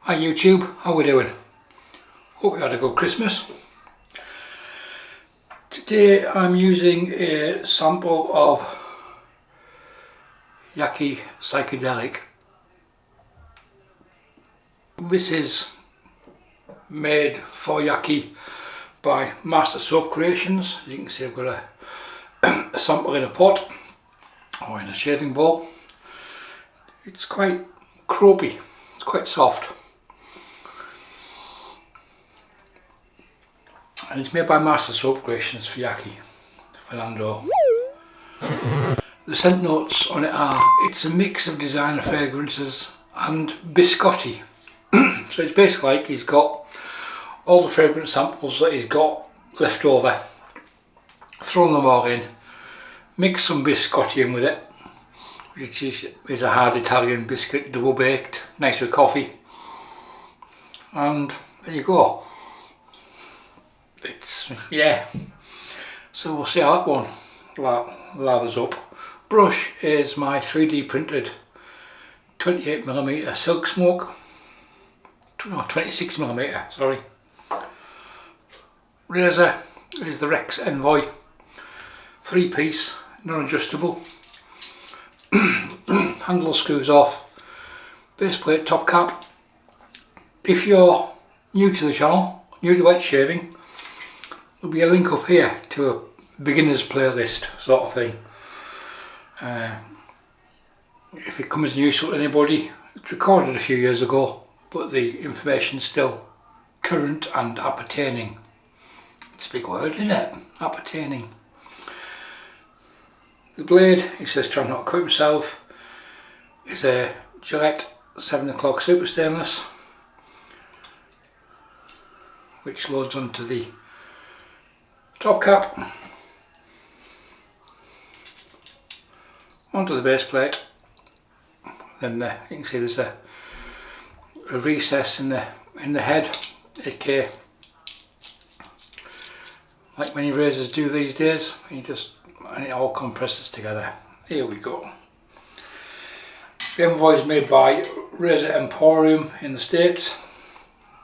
Hi YouTube, how we doing? Hope you had a good Christmas. Today I'm using a sample of Yaqi Psychedelic. This is made for Yaqi by Master Soap Creations. As you can see, I've got a sample in a pot or in a shaving bowl. It's quite croupy, it's quite soft. And it's made by Master Soap Creations for Yaqi, Fernando. The scent notes on it are, it's a mix of designer fragrances and biscotti. So it's basically like he's got all the fragrance samples that he's got left over, thrown them all in, mixed some biscotti in with it, which is a hard Italian biscuit, double baked, nice with coffee, and there you go. So we'll see how that one lathers up. Brush is my 3D printed 28mm Silksmoke, no 26mm, sorry. Razor is the Rex Envoy, 3-piece, non-adjustable. Handle screws off, base plate, top cap. If you're new to the channel, new to wet shaving, there'll be a link up here to a beginner's playlist sort of thing. If it comes useful to anybody, it's recorded a few years ago, but the information's still current and appertaining. It's a big word, isn't it? Appertaining. The blade, he says try not to cut himself, is a Gillette 7 o'clock super stainless, which loads onto the top cap, onto the base plate. Then you can see there's a recess in the head, aka like many razors do these days, and it all compresses together. Here we go. The Envoy is made by Razor Emporium in the States.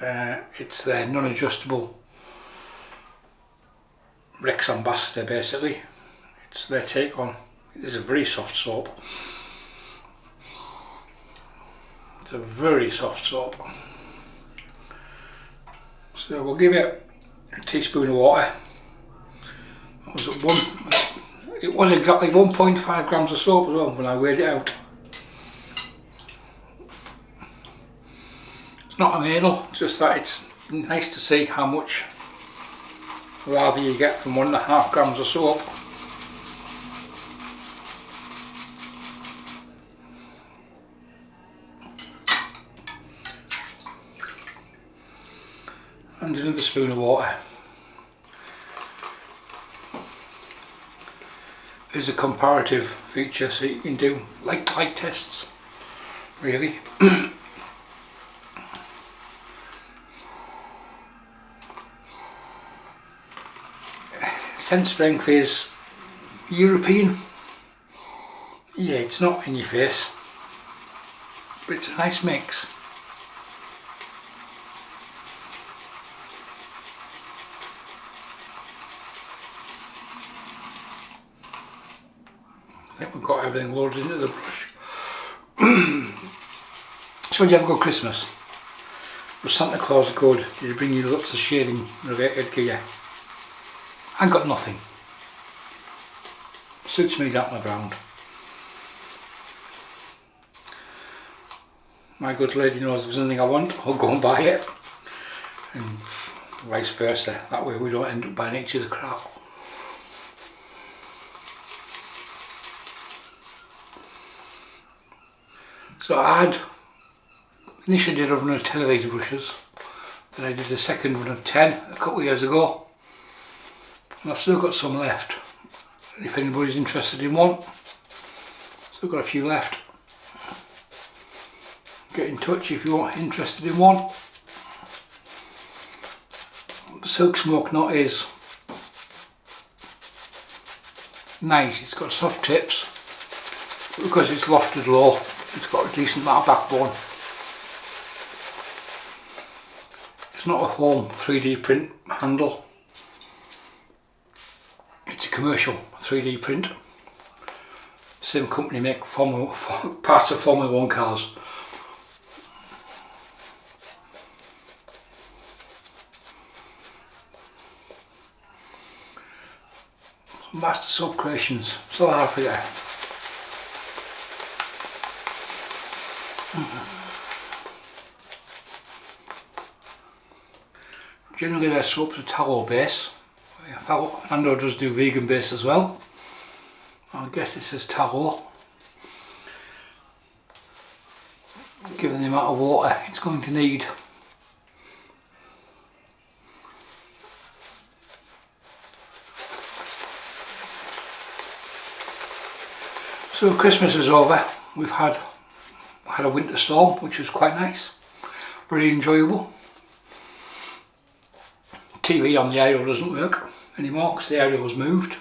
It's their non-adjustable Rex Ambassador basically. It's their take on, it is a very soft soap. It's a very soft soap. So we'll give it a teaspoon of water. It was exactly 1.5 grams of soap as well when I weighed it out. It's not an anal, just that it's nice to see how much lather you get from 1.5 grams of soap. And another spoon of water. There's a comparative feature, so you can do like tests, really. Scent strength is European. Yeah, it's not in your face, but it's a nice mix. I think we've got everything loaded into the brush. So did you have a good Christmas? Was Santa Claus good? Did he bring you lots of shaving related gear? I got nothing. Suits me down to the ground. My good lady knows if there's anything I want, I'll go and buy it. And vice versa. That way we don't end up buying each other crap. So I had initially did a run of 10 of these brushes, then I did a second run of 10 a couple of years ago, and I've still got some left if anybody's interested in one. Still got a few left. Get in touch if you're interested in one. The Silksmoke knot is nice, it's got soft tips, but because it's lofted low, it's got a decent amount of backbone. It's not a home 3D print handle. It's a commercial 3D print. Same company make parts of Formula 1 cars. Master Soap Creations, South Africa. Generally their soaps are tallow base. Fernando does do vegan base as well. I guess this is tallow. Given the amount of water it's going to need. So Christmas is over. We've had a winter storm, which was quite nice, very enjoyable. TV on the aerial doesn't work anymore because the aerial was moved,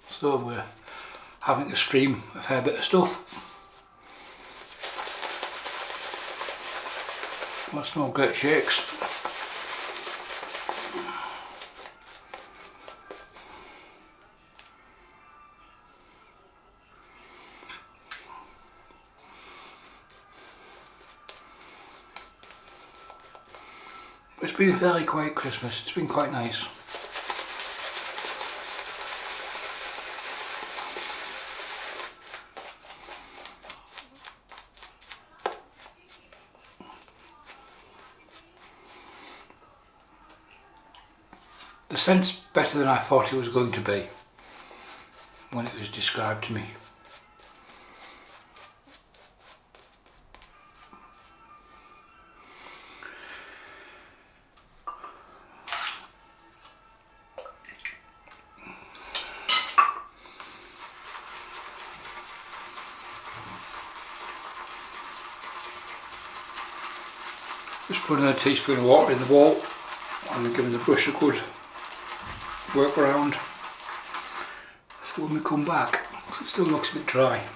so we're having to stream a fair bit of stuff. That's no great shakes. It's been a fairly quiet Christmas, it's been quite nice. The scent's better than I thought it was going to be when it was described to me. Just putting a teaspoon of water in the bowl and giving the brush a good work around for when we come back, because it still looks a bit dry.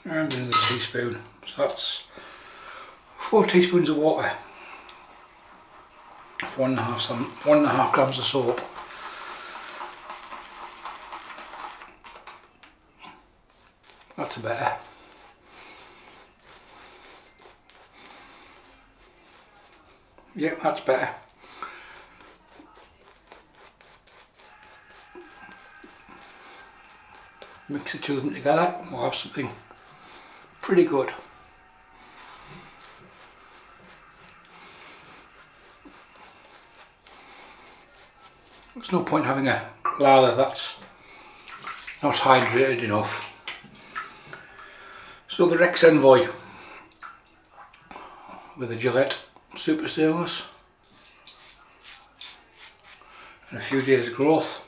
And another teaspoon, so that's 4 teaspoons of water for 1.5 grams of soap. That's better. Yep, that's better. Mix the two of them together and we'll have something pretty good. There's no point having a lather that's not hydrated enough. So the Rex Envoy with a Gillette Super Stainless and a few days growth.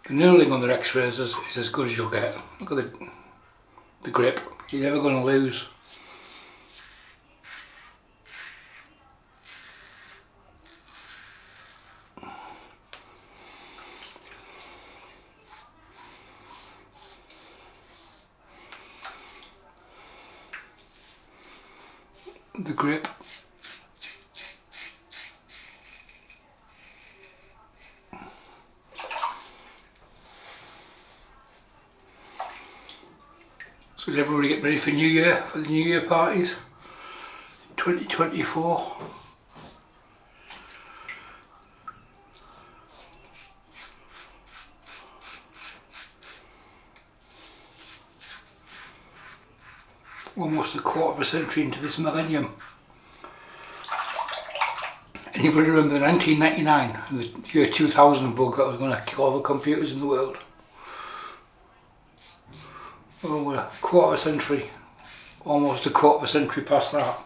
The knurling on the Rex razors is as good as you'll get. Look at the grip, you're never going to lose. The grip. So does everybody get ready for New Year, for the New Year parties? 2024. Almost a quarter of a century into this millennium. Anybody remember the 1999 and the year 2000 bug that was going to kill all the computers in the world? Well, we're a quarter of a century, almost a quarter of a century past that.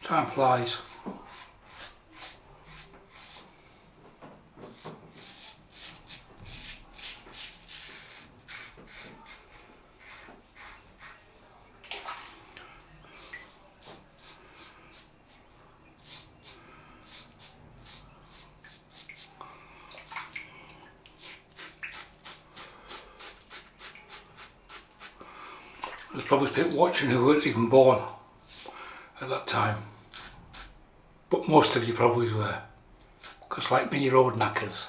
Time flies. There's probably people watching who weren't even born at that time. But most of you probably were. Because like me, you're old knackers.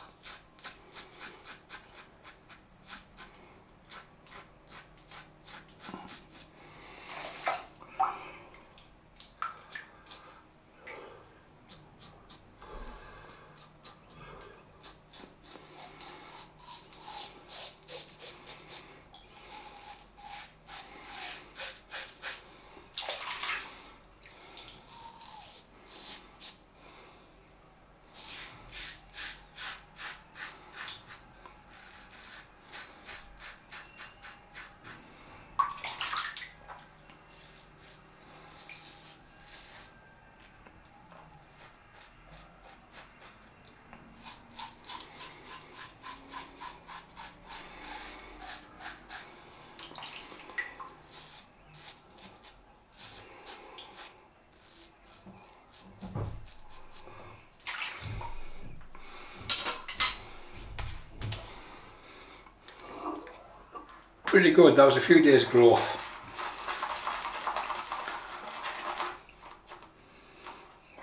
Pretty good, that was a few days growth.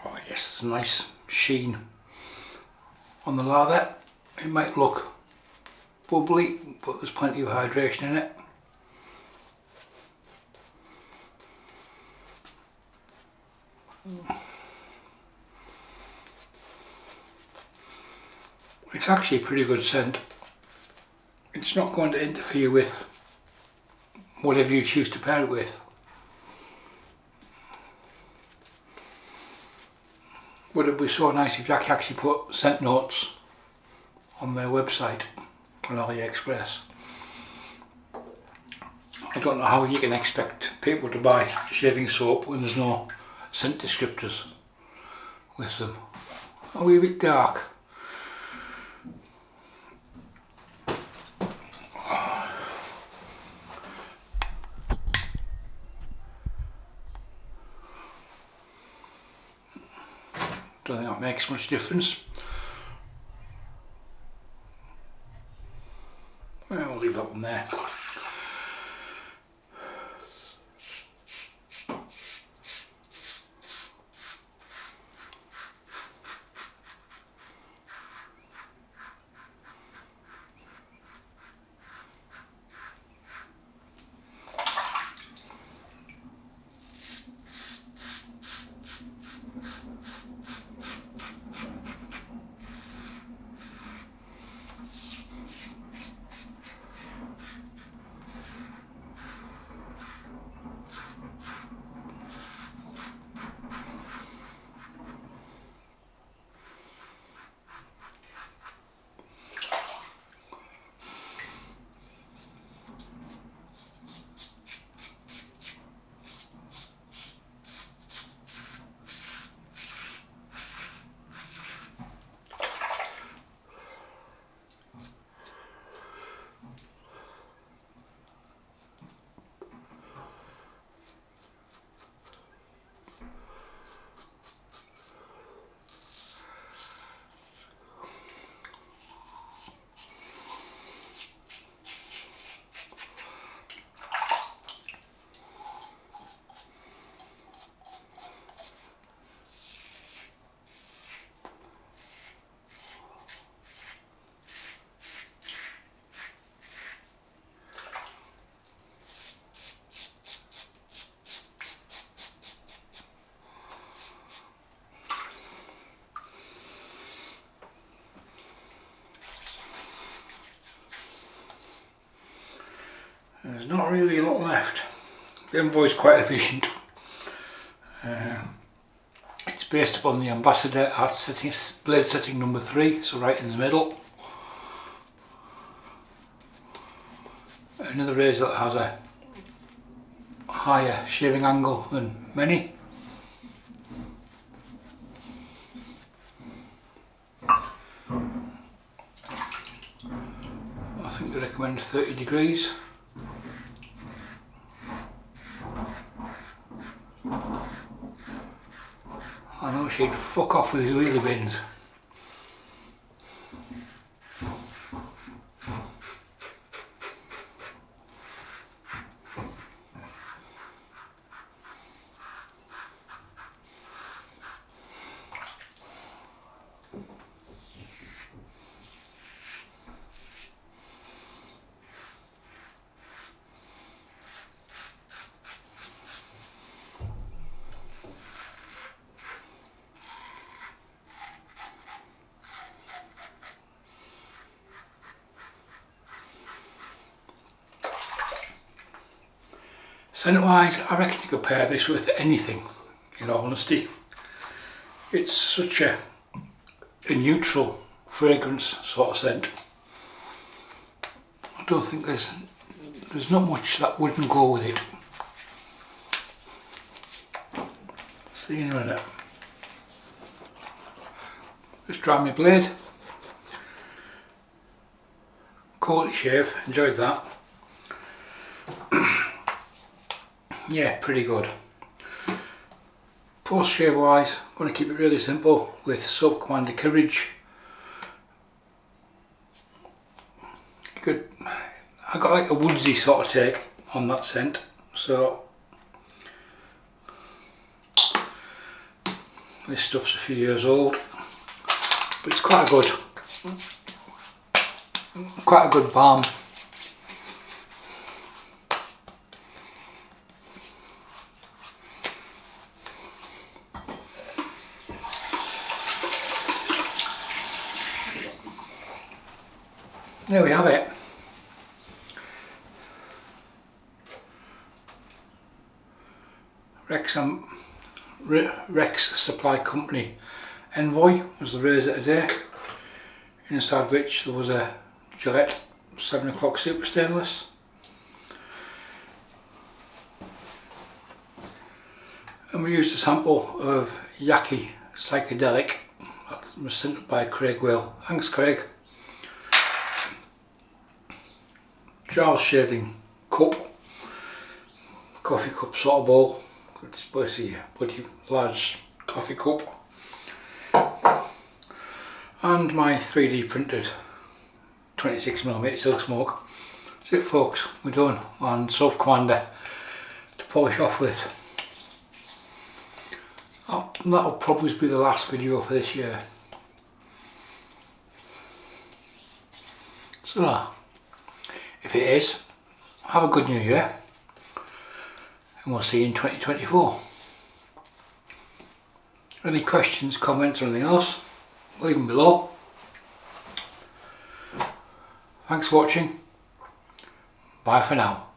Oh yes, it's a nice sheen on the lather. It might look bubbly, but there's plenty of hydration in it. It's actually a pretty good scent. It's not going to interfere with whatever you choose to pair it with. Would it be so nice if Yaqi actually put scent notes on their website on AliExpress? I don't know how you can expect people to buy shaving soap when there's no scent descriptors with them. Are we a bit dark? Don't think that makes much difference. Well, we'll leave that one there. There's not really a lot left. The Envoy is quite efficient. It's based upon the Ambassador at blade setting number 3, so right in the middle. Another razor that has a higher shaving angle than many. I think they recommend 30 degrees. I know she'd fuck off with his wheelie bins. Scent wise, I reckon you could pair this with anything, in all honesty. It's such a neutral fragrance sort of scent. I don't think there's not much that wouldn't go with it. See in a minute. Just dry my blade. Quality shave, enjoyed that. Yeah, pretty good. Post shave wise, I'm going to keep it really simple with Soap Commander Courage. I got like a woodsy sort of take on that scent, so this stuff's a few years old, but it's quite a good balm. There we have it. Rex Supply Company Envoy was the razor today, inside which there was a Gillette 7 o'clock super stainless. And we used a sample of Yaqi Psychedelic that was sent by Craig Will. Thanks Craig. Jarl shaving cup, coffee cup sort of bowl. It's basically a pretty large coffee cup. And my 3D printed 26mm Silksmoke. That's it folks, we're done on Soap Commander to polish off with. Oh, that'll probably be the last video for this year. So, if it is, have a good new year. And we'll see you in 2024. Any questions, comments or anything else, leave them below. Thanks for watching. Bye for now.